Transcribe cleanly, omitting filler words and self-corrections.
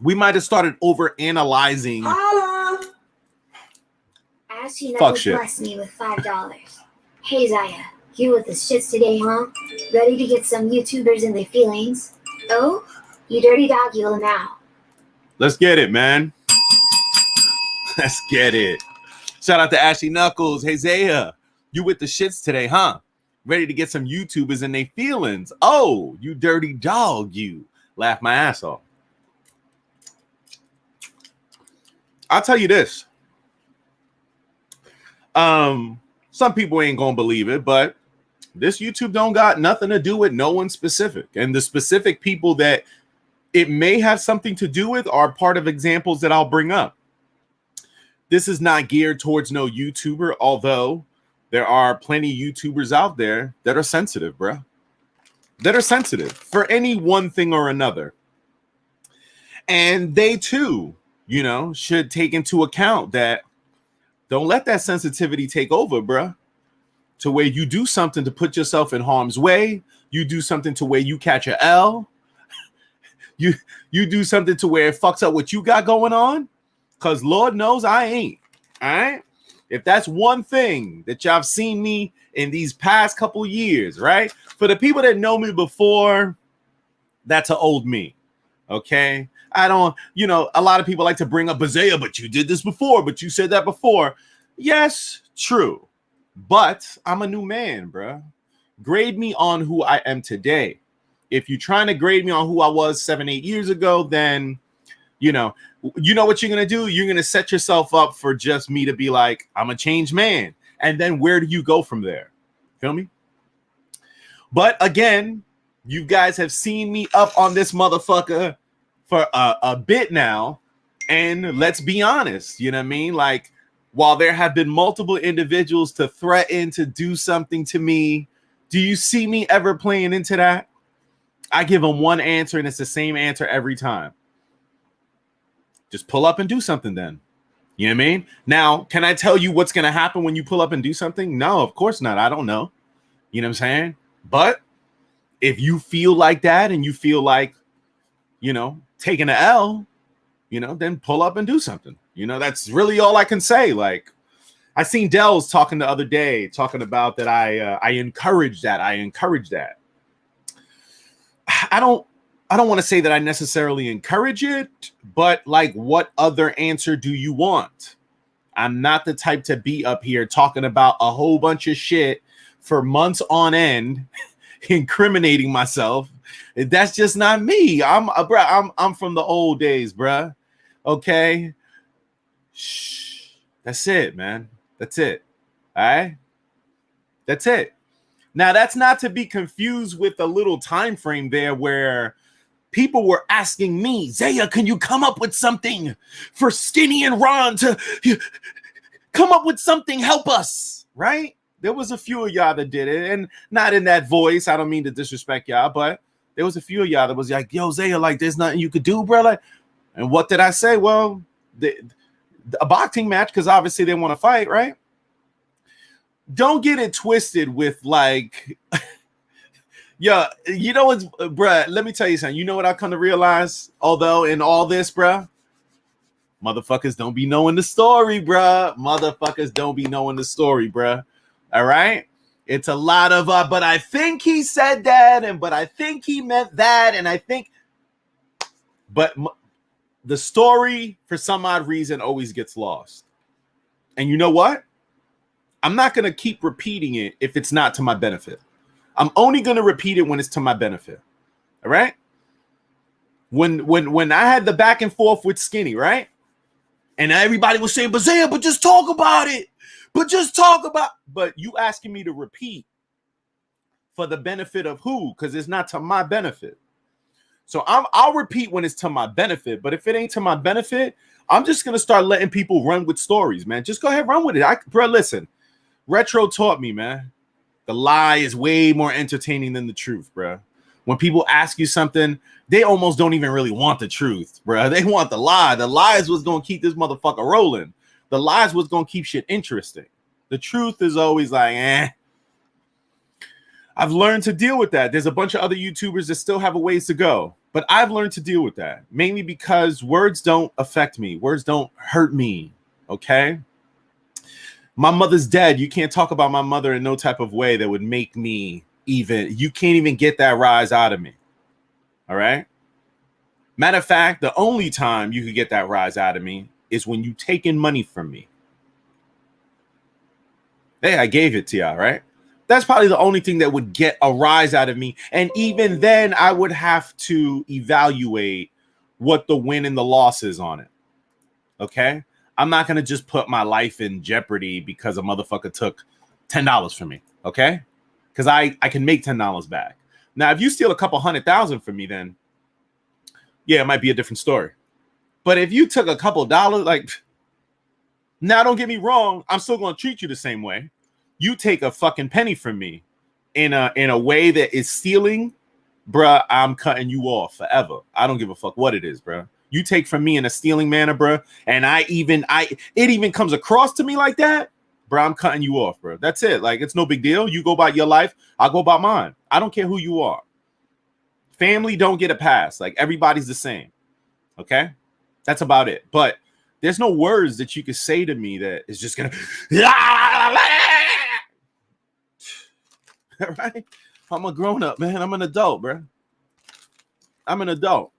We might have started over analyzing. Ashy Knuckles blessed me with $5. Hey Zaya, you with the shits today, huh? Ready to get some YouTubers in their feelings? Oh, you dirty dog, you'll now. Let's get it, man. Let's get it. Shout out to Ashy Knuckles. Hey Zaya, you with the shits today, huh? Ready to get some YouTubers in their feelings? Oh, you dirty dog, you. Laugh my ass off. I'll tell you this. Some people ain't gonna believe it, but this YouTube don't got nothing to do with no one specific. And the specific people that it may have something to do with are part of examples that I'll bring up. This is not geared towards no YouTuber, although there are plenty of YouTubers out there that are sensitive, bro. That are sensitive for any one thing or another. And they too, you know, should take into account that don't let that sensitivity take over, bro. To where you do something to put yourself in harm's way. You do something to where you catch a L. You do something to where it fucks up what you got going on. Because Lord knows I ain't. All right? If that's one thing that y'all have seen me in these past couple years, right? For the people that know me before, that's an old me. Okay? I don't, you know, a lot of people like to bring up ETCZAYA, but you did this before, but you said that before. Yes, true. But I'm a new man, bro. Grade me on who I am today. If you're trying to grade me on who I was 7-8 years ago, then, you know what you're going to do? You're going to set yourself up for just me to be like, I'm a changed man. And then where do you go from there? Feel me? But again, you guys have seen me up on this motherfucker for a bit now. And let's be honest, you know what I mean? Like, while there have been multiple individuals to threaten to do something to me, do you see me ever playing into that? I give them one answer and it's the same answer every time. Just pull up and do something then. You know what I mean? Now, can I tell you what's going to happen when you pull up and do something? No, of course not. I don't know. You know what I'm saying? But if you feel like that and you feel like, you know, taking an L, you know, then pull up and do something. You know, that's really all I can say. Like, I seen Dells talking the other day, talking about that I encourage that. I encourage that. I don't want to say that I necessarily encourage it, but like, what other answer do you want? I'm not the type to be up here talking about a whole bunch of shit for months on end, incriminating myself. That's just not me. I'm from the old days, bruh. Okay. Shh. That's it, man. That's it. All right. That's it. Now, that's not to be confused with a little time frame there where people were asking me, Zaya, can you come up with something for Skinny and Ron to come up with something? Help us, right? There was a few of y'all that did it, and not in that voice. I don't mean to disrespect y'all, but there was a few of y'all that was like, yo, Zaya, like, there's nothing you could do, brother. And what did I say? Well, a boxing match, because obviously they want to fight, right? Don't get it twisted with like, yeah, you know what's, bruh, let me tell you something. You know what I come to realize? Although in all this, bruh, motherfuckers don't be knowing the story, bruh. Motherfuckers don't be knowing the story, bruh. All right? It's a lot of, but I think he said that, and but I think he meant that, and I think, but the story, for some odd reason, always gets lost. And you know what? I'm not going to keep repeating it if it's not to my benefit. I'm only going to repeat it when it's to my benefit. All right? When I had the back and forth with Skinny, right? And everybody was saying, but Zaya, but just talk about it. But just talk about. But you asking me to repeat for the benefit of who? Because it's not to my benefit. So I'll repeat when it's to my benefit. But if it ain't to my benefit, I'm just going to start letting people run with stories, man. Just go ahead, run with it. Bro, listen. Retro taught me, man. The lie is way more entertaining than the truth, bro. When people ask you something, they almost don't even really want the truth, bro. They want the lie. The lie is what's going to keep this motherfucker rolling. The lie is what's going to keep shit interesting. The truth is always like, eh. I've learned to deal with that. There's a bunch of other YouTubers that still have a ways to go, but I've learned to deal with that, mainly because words don't affect me. Words don't hurt me, okay? My mother's dead. You can't talk about my mother in no type of way that would make me even, you can't even get that rise out of me, all right? Matter of fact, the only time you could get that rise out of me is when you taking money from me. Hey, I gave it to y'all, right? That's probably the only thing that would get a rise out of me. And even then, I would have to evaluate what the win and the loss is on it. Okay? I'm not going to just put my life in jeopardy because a motherfucker took $10 from me. Okay? Because I can make $10 back. Now, if you steal a couple $100,000 from me, then yeah, it might be a different story. But if you took a couple dollars, like, now don't get me wrong, I'm still going to treat you the same way. You take a fucking penny from me in a way that is stealing, bruh, I'm cutting you off forever. I don't give a fuck what it is, bruh. You take from me in a stealing manner, bruh, and it even comes across to me like that, bruh, I'm cutting you off, bruh. That's it. Like, it's no big deal. You go about your life, I'll go about mine. I don't care who you are. Family don't get a pass. Like, everybody's the same. Okay? That's about it. But there's no words that you could say to me that is just gonna right? I'm a grown-up, man. I'm an adult, bro. I'm an adult.